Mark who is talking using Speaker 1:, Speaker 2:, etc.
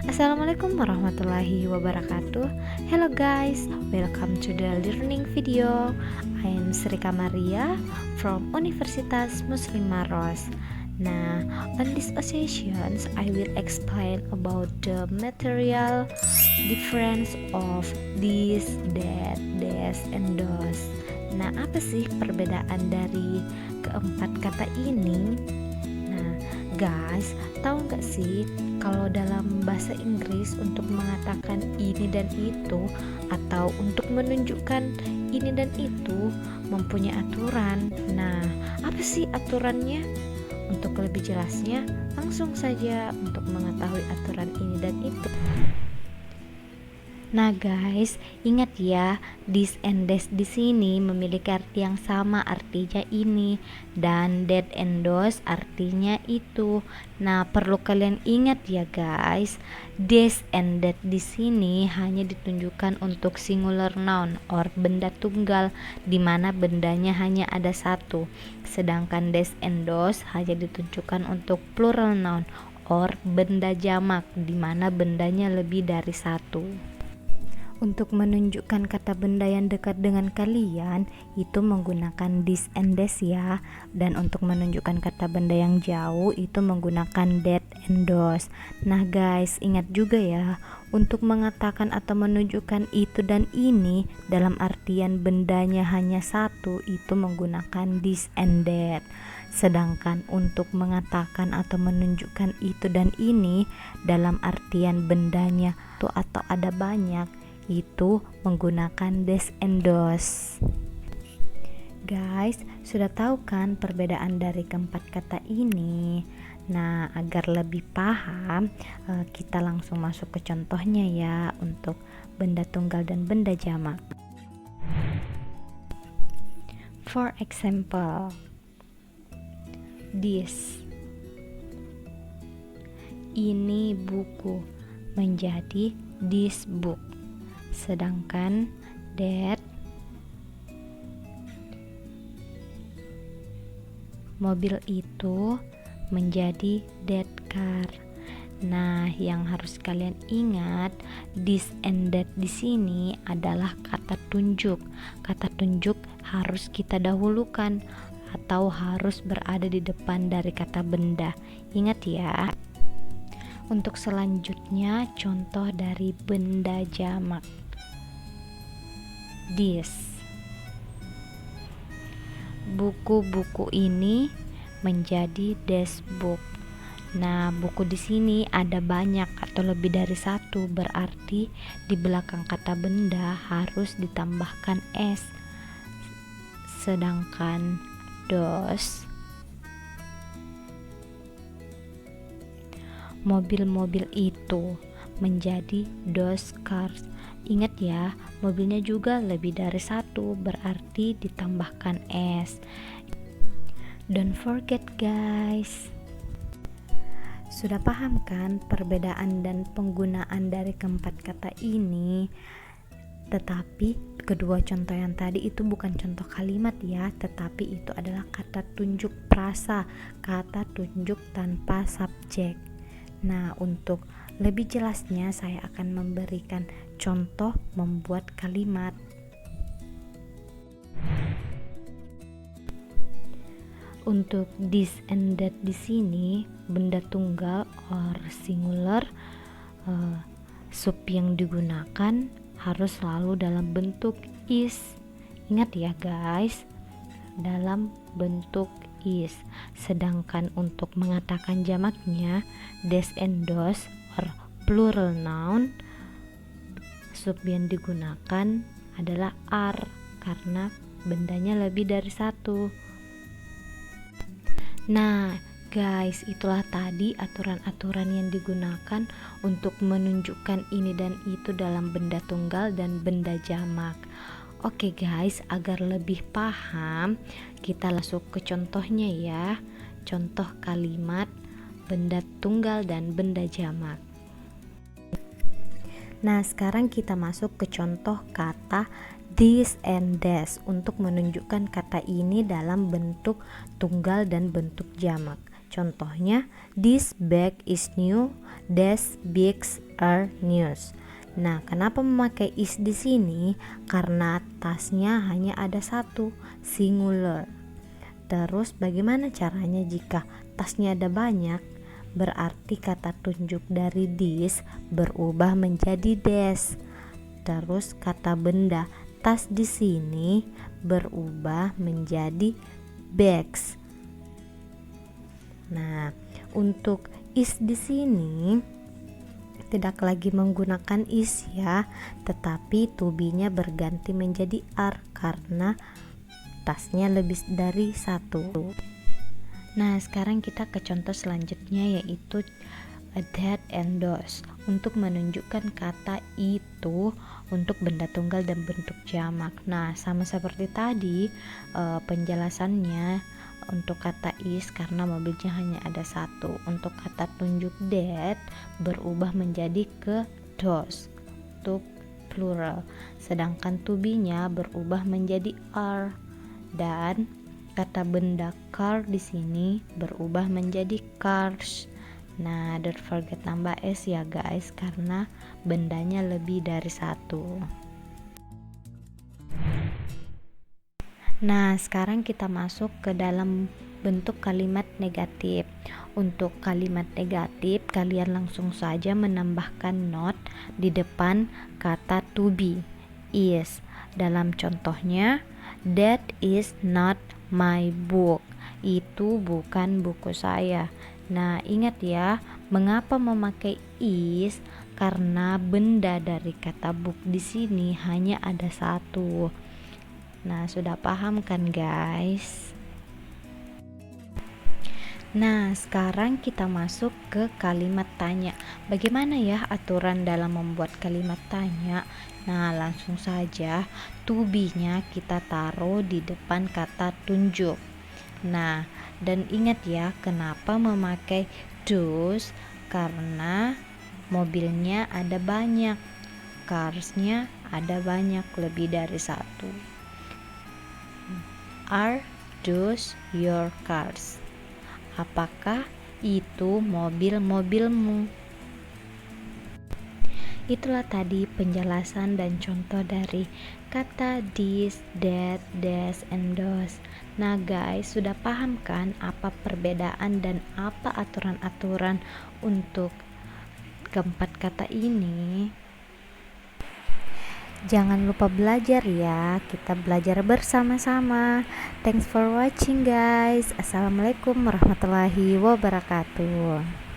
Speaker 1: Assalamualaikum warahmatullahi wabarakatuh. Hello guys, welcome to the learning video. I am Srika Maria from Universitas Muslim Maros. Nah, on this occasion I will explain about the material difference of this, that, des, and those. Nah, apa sih perbedaan dari keempat kata ini? Nah, guys, tahu nggak sih kalau dalam bahasa Inggris untuk mengatakan ini dan itu atau untuk menunjukkan ini dan itu mempunyai aturan. Nah, apa sih aturannya? Untuk lebih jelasnya, langsung saja untuk mengetahui aturan ini dan itu. Nah guys, ingat ya, this and that di sini memiliki arti yang sama, artinya ini, dan that and those artinya itu. Nah, perlu kalian ingat ya guys, this and that di sini hanya ditunjukkan untuk singular noun or benda tunggal, di mana bendanya hanya ada satu. Sedangkan this and those hanya ditunjukkan untuk plural noun or benda jamak, di mana bendanya lebih dari satu. Untuk menunjukkan kata benda yang dekat dengan kalian itu menggunakan this and that ya, dan untuk menunjukkan kata benda yang jauh itu menggunakan that and those. Nah guys, ingat juga ya, untuk mengatakan atau menunjukkan itu dan ini dalam artian bendanya hanya satu itu menggunakan this and that. Sedangkan untuk mengatakan atau menunjukkan itu dan ini dalam artian bendanya tuh atau ada banyak itu menggunakan des and those. Guys, sudah tahu kan perbedaan dari keempat kata ini? Nah, agar lebih paham, kita langsung masuk ke contohnya ya untuk benda tunggal dan benda jamak. For example, this. Ini buku menjadi this book. Sedangkan that mobil itu menjadi that car. Nah, yang harus kalian ingat, this and that di sini adalah kata tunjuk. Kata tunjuk harus kita dahulukan atau harus berada di depan dari kata benda. Ingat ya. Untuk selanjutnya, contoh dari benda jamak. This. Buku-buku ini menjadi this book. Nah, buku di sini ada banyak atau lebih dari satu, berarti di belakang kata benda harus ditambahkan s. Sedangkan those, mobil-mobil itu menjadi those cars. Ingat ya, mobilnya juga lebih dari satu, berarti ditambahkan s. Don't forget guys. Sudah paham kan perbedaan dan penggunaan dari keempat kata ini? Tetapi kedua contoh yang tadi itu bukan contoh kalimat ya, tetapi itu adalah kata tunjuk prasa, kata tunjuk tanpa subjek. Nah, untuk lebih jelasnya saya akan memberikan contoh membuat kalimat. Untuk this and that di sini benda tunggal or singular, sub yang digunakan harus selalu dalam bentuk is. Ingat ya guys, dalam bentuk is. Sedangkan untuk mengatakan jamaknya, des and those or plural noun, sub yang digunakan adalah are karena bendanya lebih dari satu. Nah guys, itulah tadi aturan-aturan yang digunakan untuk menunjukkan ini dan itu dalam benda tunggal dan benda jamak. Oke guys, agar lebih paham kita masuk ke contohnya ya. Contoh kalimat benda tunggal dan benda jamak. Nah, sekarang kita masuk ke contoh kata this and that untuk menunjukkan kata ini dalam bentuk tunggal dan bentuk jamak. Contohnya, this bag is new, Des bags are new. Nah, kenapa memakai is di sini? Karena tasnya hanya ada satu, singular. Terus bagaimana caranya jika tasnya ada banyak? Berarti kata tunjuk dari this berubah menjadi des. Terus kata benda tas di sini berubah menjadi bags. Nah, untuk is di sini tidak lagi menggunakan is ya, tetapi to be-nya berganti menjadi are karena tasnya lebih dari satu. Nah, sekarang kita ke contoh selanjutnya yaitu that and those. Untuk menunjukkan kata itu untuk benda tunggal dan bentuk jamak. Nah, sama seperti tadi penjelasannya untuk kata is karena mobilnya hanya ada satu. Untuk kata tunjuk that berubah menjadi ke those untuk plural. Sedangkan to be-nya berubah menjadi are. Dan kata benda car di sini berubah menjadi cars. Nah, don't forget tambah s ya guys karena bendanya lebih dari satu. Nah, sekarang kita masuk ke dalam bentuk kalimat negatif. Untuk kalimat negatif, kalian langsung saja menambahkan not di depan kata to be, is. Dalam contohnya, that is not my book. Itu bukan buku saya. Nah, ingat ya, mengapa memakai is? Karena benda dari kata book di sini hanya ada satu. Nah, sudah paham kan guys? Nah, sekarang kita masuk ke kalimat tanya. Bagaimana ya aturan dalam membuat kalimat tanya? Nah, langsung saja to be-nya kita taruh di depan kata tunjuk. Nah, dan ingat ya, kenapa memakai those? Karena mobilnya ada banyak, carsnya ada banyak, lebih dari satu. Are those your cars? Apakah itu mobil-mobilmu? Itulah tadi penjelasan dan contoh dari kata this, that, this, and those. Nah guys, sudah paham kan apa perbedaan dan apa aturan-aturan untuk keempat kata ini? Jangan lupa belajar ya, kita belajar bersama-sama. Thanks for watching guys. Assalamualaikum warahmatullahi wabarakatuh.